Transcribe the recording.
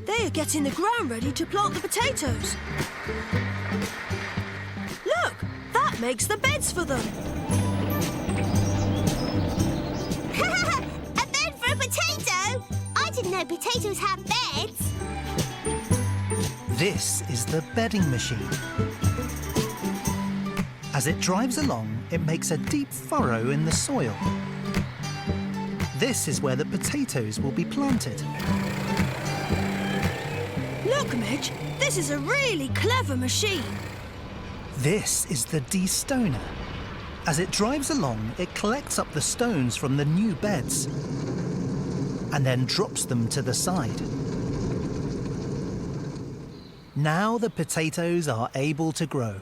They are getting the ground ready to plant the potatoes. Look, that makes the beds for them. A bed for a potato? I didn't know potatoes have beds. This is the bedding machine. As it drives along, it makes a deep furrow in the soil. This is where the potatoes will be planted. Look, Midge, this is a really clever machine. This is the de-stoner. As it drives along, it collects up the stones from the new beds and then drops them to the side. Now the potatoes are able to grow.